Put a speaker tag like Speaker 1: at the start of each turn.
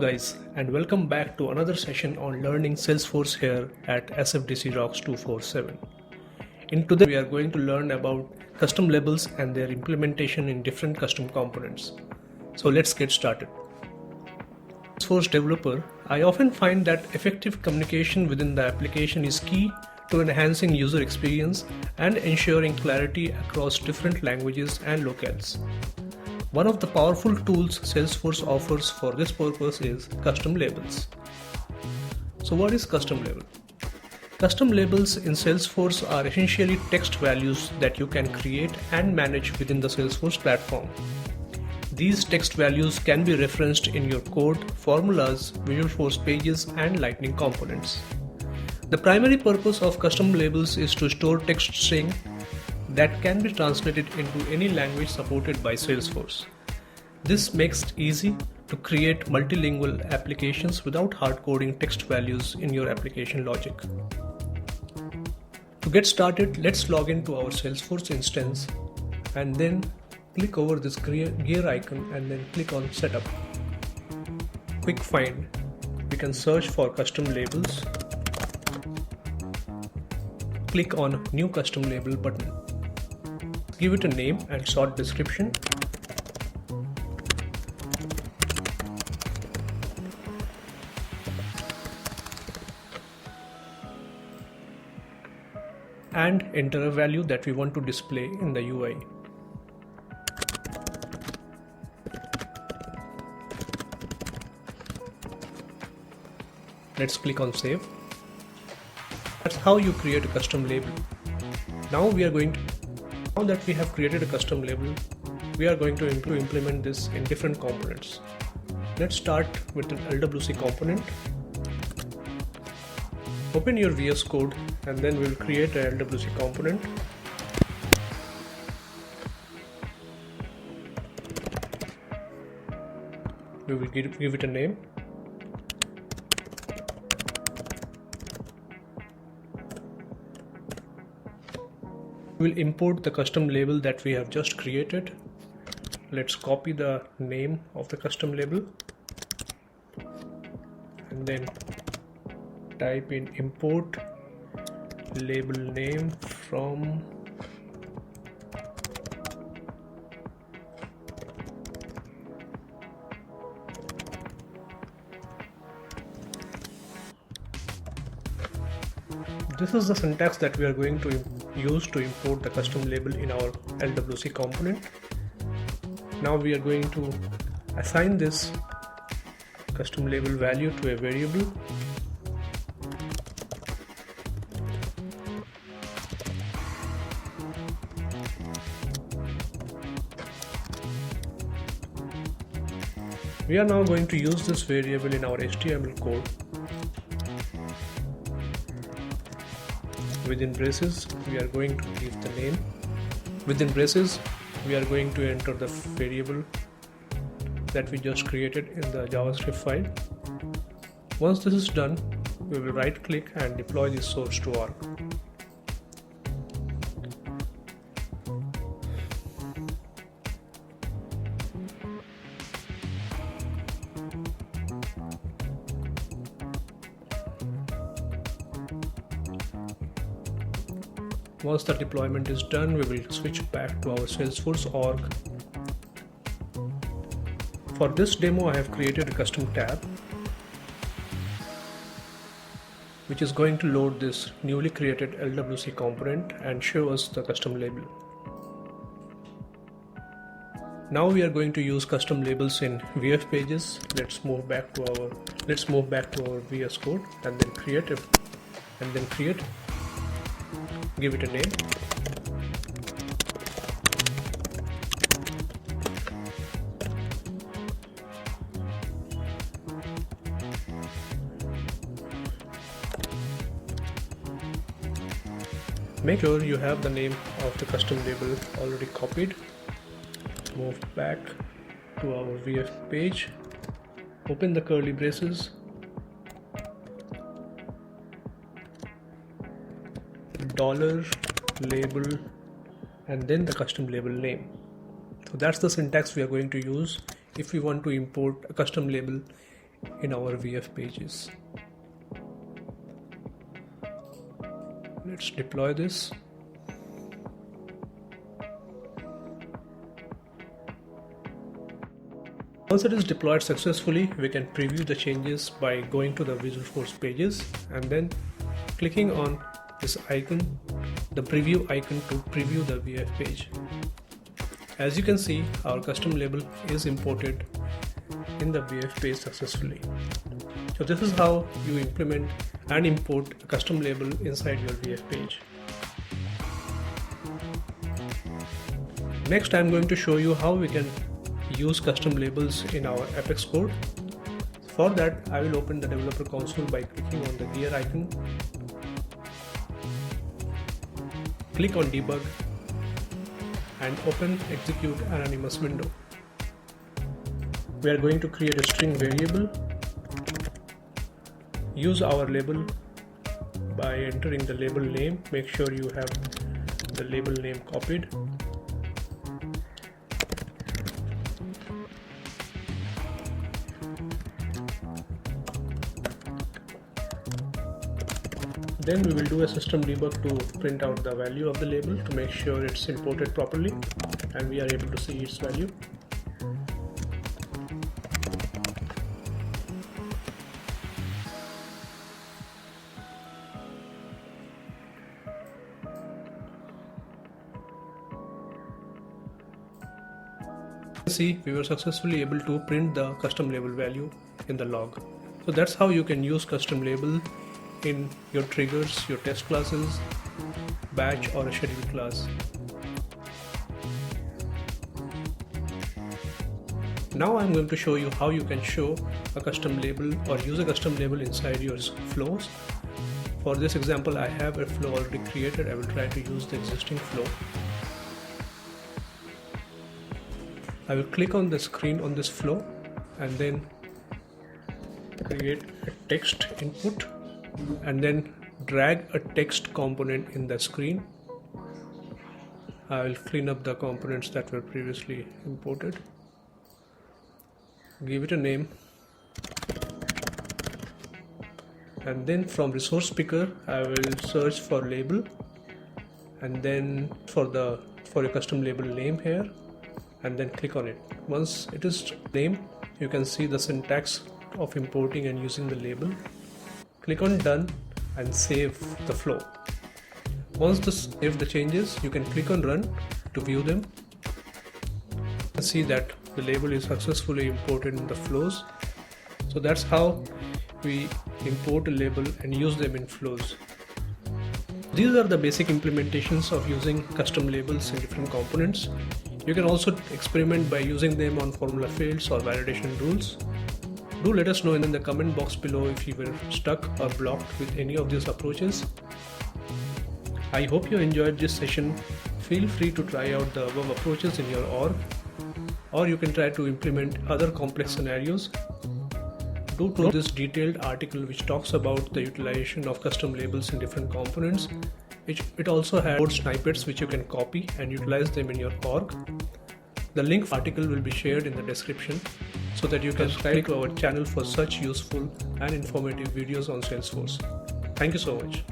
Speaker 1: Guys, and welcome back to another session on learning Salesforce here at SFDC Rocks 247. In today we are going to learn about custom labels and their implementation in different custom components. So let's get started. As Salesforce developer, I often find that effective communication within the application is key to enhancing user experience and ensuring clarity across different languages and locales. One of the powerful tools Salesforce offers for this purpose is custom labels. So what is custom label? Custom labels in Salesforce are essentially text values that you can create and manage within the Salesforce platform. These text values can be referenced in your code, formulas, Visualforce Pages, and Lightning components. The primary purpose of custom labels is to store text string that can be translated into any language supported by Salesforce. This makes it easy to create multilingual applications without hard-coding text values in your application logic. To get started, let's log into our Salesforce instance and then click over this gear icon and then click on Setup. Quick find. We can search for custom labels. Click on New Custom Label button. Give it a name and short description. And enter a value that we want to display in the UI. Let's click on Save. That's how you create a custom label. Now that we have created a custom label, we are going to implement this in different components. Let's start with an LWC component. Open your VS Code and then we'll create a LWC component. We will give it a name. We'll import the custom label that we have just created. Let's copy the name of the custom label and then type in import label name from This is the syntax that we are going to use to import the custom label in our LWC component. Now we are going to assign this custom label value to a variable. We are now going to use this variable in our HTML code. Within braces, we are going to give the name. Within braces, we are going to enter the variable that we just created in the JavaScript file. Once this is done, we will right click and deploy this source to org. Once the deployment is done, we will switch back to our Salesforce org. For this demo, I have created a custom tab which is going to load this newly created LWC component and show us the custom label. Now we are going to use custom labels in VFPages. Let's move back to our VS Code and then create. Give it a name. Make sure you have the name of the custom label already copied. Move back to our VF page. Open the curly braces. $label and then the custom label name. So that's the syntax we are going to use if we want to import a custom label in our VF pages. Let's deploy this. Once it is deployed successfully, we can preview the changes by going to the Visualforce Pages and then clicking on this icon, the preview icon, to preview the VF page. As you can see, our custom label is imported in the VF page successfully. So this is how you implement and import a custom label inside your VF page. Next, I'm going to show you how we can use custom labels in our Apex code. For that, I will open the developer console by clicking on the gear icon. Click on debug and open execute anonymous window. We are going to create a string variable. Use our label by entering the label name. Make sure you have the label name copied. Then we will do a system debug to print out the value of the label to make sure it's imported properly and we are able to see its value. See, we were successfully able to print the custom label value in the log. So that's how you can use custom label in your triggers, your test classes, batch or a schedule class. Now I'm going to show you how you can show a custom label or use a custom label inside your flows. For this example, I have a flow already created. I will try to use the existing flow. I will click on the screen on this flow and then create a text input and then drag a text component in the screen. I will clean up the components that were previously imported. Give it a name. And then from resource picker, I will search for label and then for your custom label name here, and then click on it. Once it is named, you can see the syntax of importing and using the label. Click on done and save the flow. Once save the changes, you can click on run to view them. You can see that the label is successfully imported in the flows. So that's how we import a label and use them in flows. These are the basic implementations of using custom labels in different components. You can also experiment by using them on formula fields or validation rules. Do let us know in the comment box below if you were stuck or blocked with any of these approaches. I hope you enjoyed this session. Feel free to try out the above approaches in your org, or you can try to implement other complex scenarios. Do close this detailed article which talks about the utilization of custom labels in different components. It also has code snippets which you can copy and utilize them in your org. The link article will be shared in the description so that you can subscribe to our channel for such useful and informative videos on Salesforce. Thank you so much.